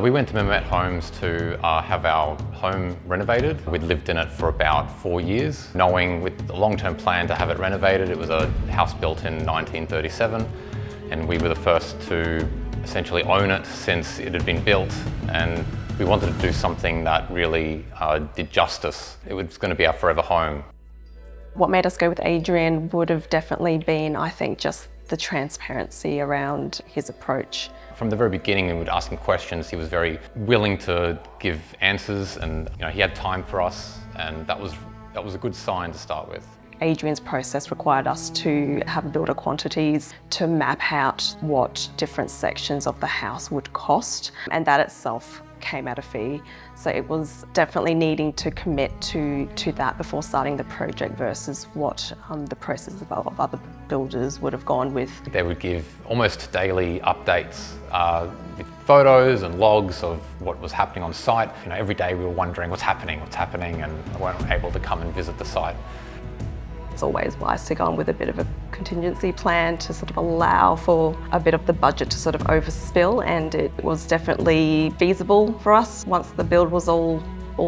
We went to Mehmet Homes to have our home renovated. We'd lived in it for about 4 years, knowing with a long-term plan to have it renovated. It was a house built in 1937, and we were the first to essentially own it since it had been built, and we wanted to do something that really did justice. It was going to be our forever home. What made us go with Adrian would have definitely been, I think, just the transparency around his approach. From the very beginning, we would ask him questions. He was very willing to give answers, and he had time for us, and that was a good sign to start with. Adrian's process required us to have builder quantities to map out what different sections of the house would cost, and that itself came at a fee. So it was definitely needing to commit to that before starting the project versus what the process of other builders would have gone with. They would give almost daily updates with photos and logs of what was happening on site. Every day we were wondering what's happening, and we weren't able to come and visit the site. It's always wise to go on with a bit of a contingency plan to sort of allow for a bit of the budget to sort of overspill, and it was definitely feasible for us once the build was all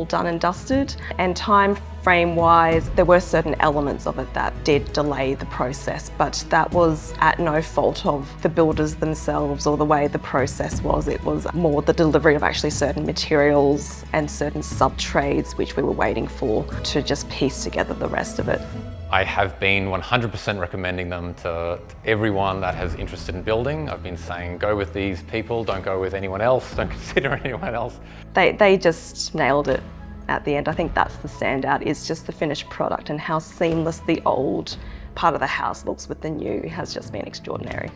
done and dusted. And time frame wise, there were certain elements of it that did delay the process, but that was at no fault of the builders themselves or the way the process was. It was more the delivery of actually certain materials and certain sub-trades which we were waiting for to just piece together the rest of it. I have been 100% recommending them to everyone that has interested in building. I've been saying, go with these people, don't go with anyone else, don't consider anyone else. They just nailed it at the end. I think that's the standout, is just the finished product, and how seamless the old part of the house looks with the new has just been extraordinary.